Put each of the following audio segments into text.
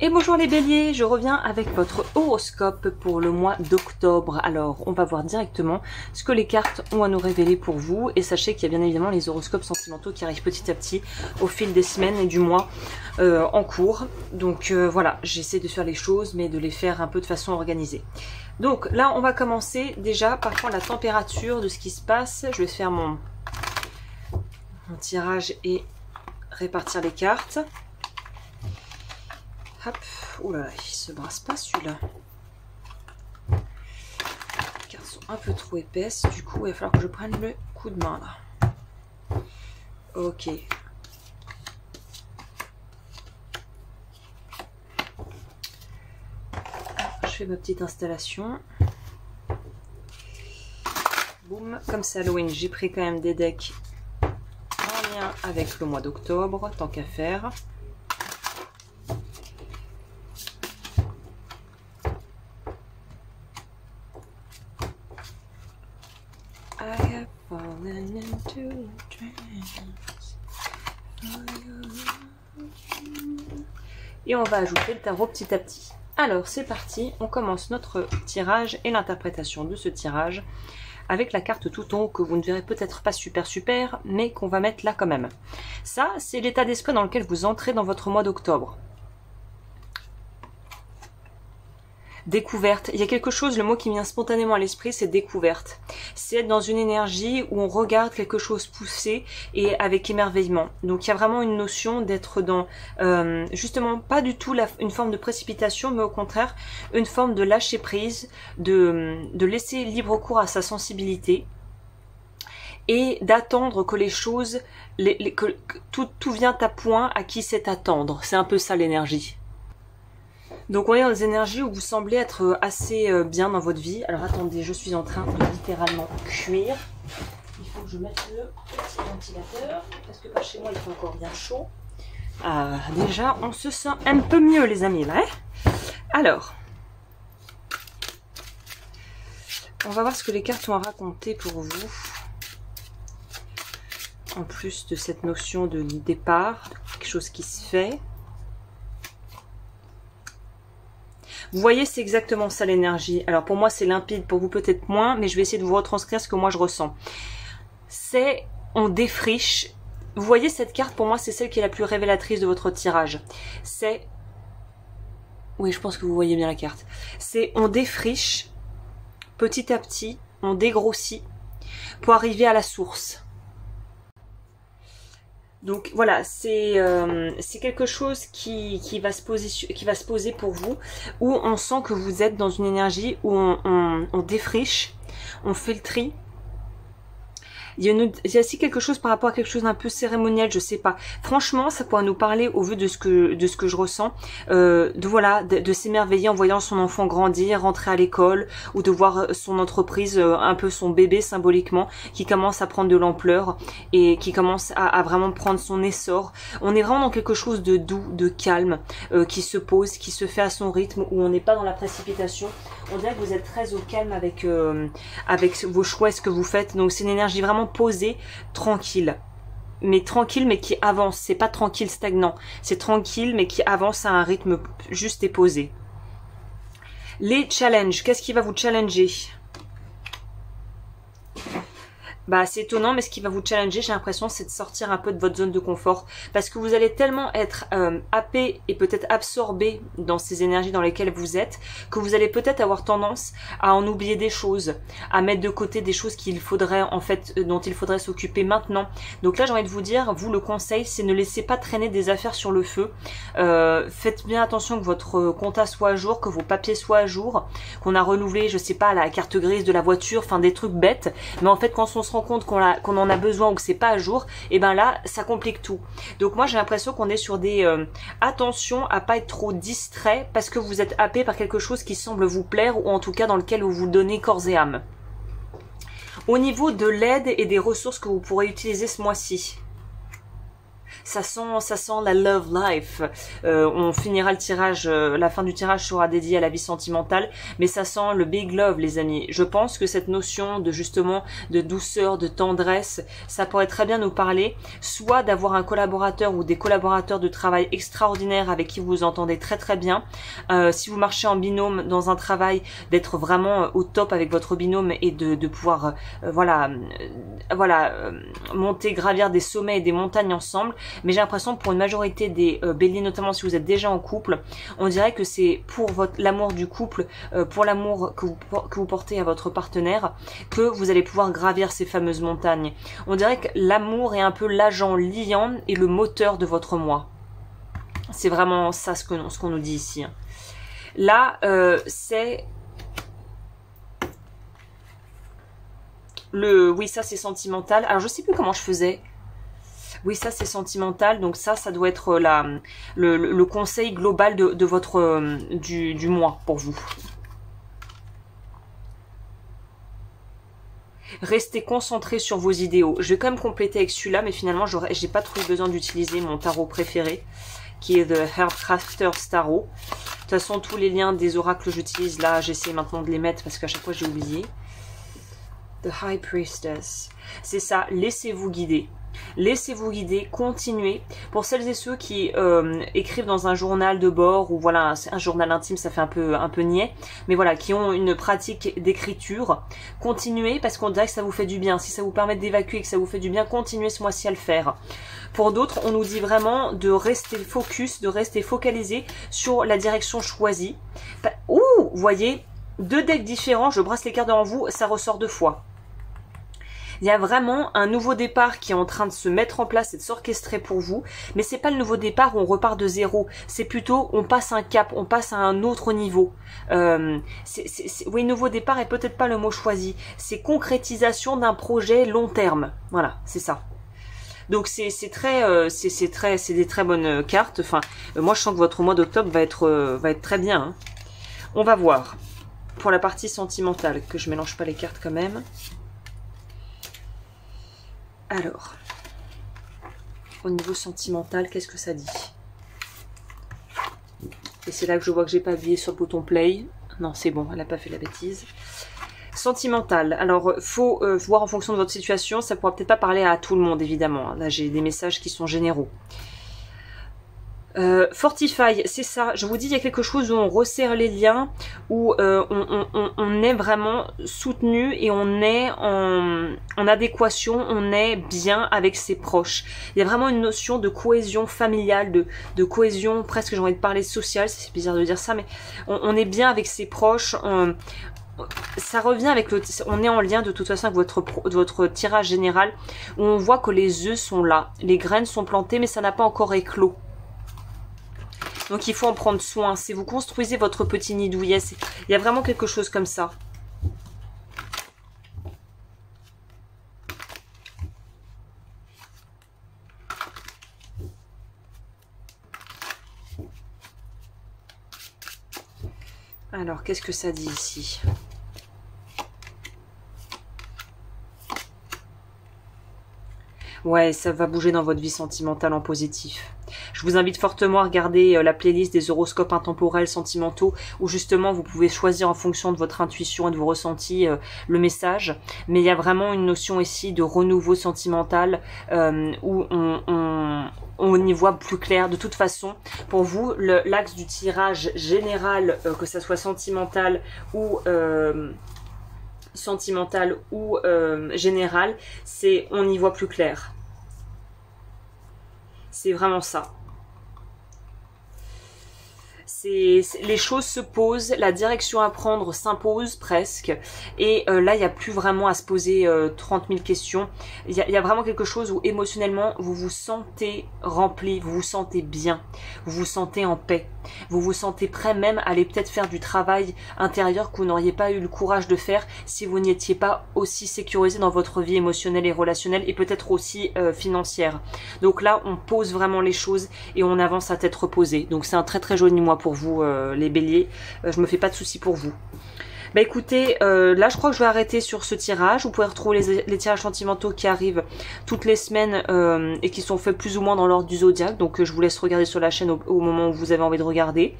Et bonjour les béliers, je reviens avec votre horoscope pour le mois d'octobre. Alors, on va voir directement ce que les cartes ont à nous révéler pour vous. Et sachez qu'il y a bien évidemment les horoscopes sentimentaux qui arrivent petit à petit au fil des semaines et du mois en cours. Donc voilà, j'essaie de faire les choses, mais de les faire un peu de façon organisée. Donc là, on va commencer déjà par prendre la température de ce qui se passe. Je vais faire mon tirage et répartir les cartes. Hop, oh là là, il se brasse pas celui-là. Les cartes sont un peu trop épaisses, du coup il va falloir que je prenne le coup de main là. Ok. Je fais ma petite installation. Boum, comme c'est Halloween, j'ai pris quand même des decks en lien avec le mois d'octobre, tant qu'à faire. Et on va ajouter le tarot petit à petit. Alors c'est parti, on commence notre tirage et l'interprétation de ce tirage avec la carte tout en haut que vous ne verrez peut-être pas super, mais qu'on va mettre là quand même. Ça, c'est l'état d'esprit dans lequel vous entrez dans votre mois d'octobre. Découverte, il y a quelque chose, le mot qui me vient spontanément à l'esprit, c'est découverte. C'est être dans une énergie où on regarde quelque chose pousser et avec émerveillement. Donc il y a vraiment une notion d'être dans, justement, pas du tout une forme de précipitation, mais au contraire, une forme de lâcher prise, de laisser libre cours à sa sensibilité et d'attendre que les choses, que tout vient à point à qui sait attendre. C'est un peu ça l'énergie. Donc on est dans des énergies où vous semblez être assez bien dans votre vie. Alors attendez, je suis en train de littéralement cuire. Il faut que je mette le petit ventilateur, parce que par chez moi il fait encore bien chaud. Déjà on se sent un peu mieux les amis là. Alors, on va voir ce que les cartes ont à raconter pour vous. En plus de cette notion de départ, quelque chose qui se fait. Vous voyez, c'est exactement ça l'énergie. Alors pour moi c'est limpide, pour vous peut-être moins, mais je vais essayer de vous retranscrire ce que moi je ressens. C'est, on défriche. Vous voyez cette carte, pour moi c'est celle qui est la plus révélatrice de votre tirage. C'est, oui je pense que vous voyez bien la carte. C'est, on défriche petit à petit, on dégrossit pour arriver à la source. Donc voilà, c'est quelque chose qui va se poser pour vous, où on sent que vous êtes dans une énergie où on défriche, on fait le tri. Il y a aussi quelque chose par rapport à quelque chose d'un peu cérémoniel, je sais pas. Franchement, ça pourrait nous parler au vu de ce que je ressens, de s'émerveiller en voyant son enfant grandir, rentrer à l'école, ou de voir son entreprise, un peu son bébé symboliquement, qui commence à prendre de l'ampleur et qui commence à vraiment prendre son essor. On est vraiment dans quelque chose de doux, de calme, qui se pose, qui se fait à son rythme, où on n'est pas dans la précipitation. On dirait que vous êtes très au calme avec vos choix et ce que vous faites. Donc c'est une énergie vraiment posée, tranquille, mais qui avance. C'est pas tranquille stagnant, c'est tranquille mais qui avance à un rythme juste et posé. Les challenges, qu'est-ce qui va vous challenger? Bah c'est étonnant, mais ce qui va vous challenger, j'ai l'impression, c'est de sortir un peu de votre zone de confort, parce que vous allez tellement être happé et peut-être absorbé dans ces énergies dans lesquelles vous êtes, que vous allez peut-être avoir tendance à en oublier des choses, à mettre de côté des choses qu'il faudrait en fait, dont il faudrait s'occuper maintenant. Donc là j'ai envie de vous dire, vous le conseil, c'est ne laissez pas traîner des affaires sur le feu. Faites bien attention que votre compta soit à jour, que vos papiers soient à jour, qu'on a renouvelé, je sais pas, la carte grise de la voiture, enfin des trucs bêtes, mais en fait quand on se rend compte qu'on en a besoin ou que c'est pas à jour, et ben là ça complique tout. Donc moi j'ai l'impression qu'on est sur des attention à pas être trop distrait parce que vous êtes happé par quelque chose qui semble vous plaire, ou en tout cas dans lequel vous vous donnez corps et âme. Au niveau de l'aide et des ressources que vous pourrez utiliser ce mois-ci, ça sent la love life. On finira le tirage, la fin du tirage sera dédiée à la vie sentimentale, mais ça sent le big love, les amis. Je pense que cette notion de justement de douceur, de tendresse, ça pourrait très bien nous parler, soit d'avoir un collaborateur ou des collaborateurs de travail extraordinaires avec qui vous vous entendez très très bien. Si vous marchez en binôme dans un travail, d'être vraiment au top avec votre binôme et de pouvoir monter, gravir des sommets et des montagnes ensemble. Mais j'ai l'impression pour une majorité des béliers, notamment si vous êtes déjà en couple, on dirait que c'est pour l'amour du couple, pour l'amour que vous portez à votre partenaire, que vous allez pouvoir gravir ces fameuses montagnes. On dirait que l'amour est un peu l'agent liant et le moteur de votre moi. C'est vraiment ça ce qu'on nous dit ici. Là, c'est oui, ça c'est sentimental. Alors je sais plus comment je faisais. Oui, ça c'est sentimental. Donc ça doit être le conseil global de votre du mois pour vous. Restez concentré sur vos idéaux. Je vais quand même compléter avec celui-là, mais finalement j'ai pas trop besoin d'utiliser mon tarot préféré, qui est The Heartcrafters Tarot. De toute façon, tous les liens des oracles que j'utilise là, j'essaie maintenant de les mettre parce qu'à chaque fois j'ai oublié. The High Priestess. C'est ça, laissez-vous guider. Laissez-vous guider, continuez. Pour celles et ceux qui écrivent dans un journal de bord, ou voilà, un journal intime, ça fait un peu niais, mais voilà, qui ont une pratique d'écriture, continuez parce qu'on dirait que ça vous fait du bien. Si ça vous permet d'évacuer et que ça vous fait du bien, continuez ce mois-ci à le faire. Pour d'autres, on nous dit vraiment de rester focus, de rester focalisé sur la direction choisie. Ouh, vous voyez, deux decks différents, je brasse les cartes devant vous, ça ressort 2 fois. Il y a vraiment un nouveau départ qui est en train de se mettre en place et de s'orchestrer pour vous. Mais c'est pas le nouveau départ où on repart de zéro. C'est plutôt on passe un cap, on passe à un autre niveau. Oui, nouveau départ est peut-être pas le mot choisi. C'est concrétisation d'un projet long terme. Voilà, c'est ça. Donc c'est des très bonnes cartes. Enfin, moi je sens que votre mois d'octobre va être très bien. Hein. On va voir pour la partie sentimentale que je mélange pas les cartes quand même. Alors, au niveau sentimental, qu'est-ce que ça dit? Et c'est là que je vois que j'ai pas appuyé sur le bouton play. Non, c'est bon, elle n'a pas fait la bêtise. Sentimental. Alors, faut voir en fonction de votre situation. Ça pourra peut-être pas parler à tout le monde, évidemment. Là, j'ai des messages qui sont généraux. Fortify, c'est ça. Je vous dis, il y a quelque chose où on resserre les liens, où on est vraiment soutenu et on est en adéquation, on est bien avec ses proches. Il y a vraiment une notion de cohésion familiale, de cohésion, presque j'ai envie de parler sociale, c'est bizarre de dire ça, mais on est bien avec ses proches. Ça revient avec on est en lien de toute façon avec votre tirage général, où on voit que les œufs sont là, les graines sont plantées, mais ça n'a pas encore éclos. Donc il faut en prendre soin. Si vous construisez votre petit nid douillet, il y a vraiment quelque chose comme ça. Alors, qu'est-ce que ça dit ici ? Ouais, ça va bouger dans votre vie sentimentale en positif. Je vous invite fortement à regarder la playlist des horoscopes intemporels sentimentaux où justement vous pouvez choisir en fonction de votre intuition et de vos ressentis le message. Mais il y a vraiment une notion ici de renouveau sentimental où on y voit plus clair. De toute façon, pour vous, l'axe du tirage général, que ça soit sentimental ou général, c'est on y voit plus clair. C'est vraiment ça. Les choses se posent, la direction à prendre s'impose presque, et là il n'y a plus vraiment à se poser 30 000 questions. Il y a vraiment quelque chose où émotionnellement vous vous sentez rempli, vous vous sentez bien, vous vous sentez en paix, vous vous sentez prêt même à aller peut-être faire du travail intérieur que vous n'auriez pas eu le courage de faire si vous n'étiez pas aussi sécurisé dans votre vie émotionnelle et relationnelle, et peut-être aussi financière. Donc là on pose vraiment les choses et on avance à tête reposée. Donc c'est un très très joli mois pour vous les béliers, je me fais pas de soucis pour vous. Bah écoutez, là je crois que je vais arrêter sur ce tirage. Vous pouvez retrouver les tirages sentimentaux qui arrivent toutes les semaines et qui sont faits plus ou moins dans l'ordre du zodiaque. Donc je vous laisse regarder sur la chaîne au moment où vous avez envie de regarder.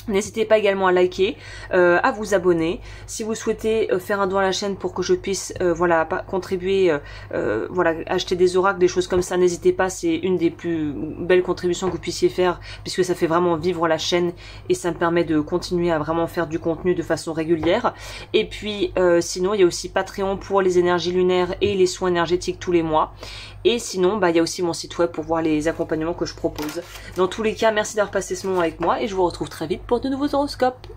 N'hésitez pas également à liker, à vous abonner. Si vous souhaitez faire un don à la chaîne pour que je puisse voilà, contribuer, voilà, acheter des oracles, des choses comme ça, n'hésitez pas, c'est une des plus belles contributions que vous puissiez faire puisque ça fait vraiment vivre la chaîne et ça me permet de continuer à vraiment faire du contenu de façon régulière. Et puis sinon il y a aussi Patreon pour les énergies lunaires et les soins énergétiques tous les mois. Et sinon, bah, il y a aussi mon site web pour voir les accompagnements que je propose. Dans tous les cas, merci d'avoir passé ce moment avec moi et je vous retrouve très vite pour de nouveaux horoscopes.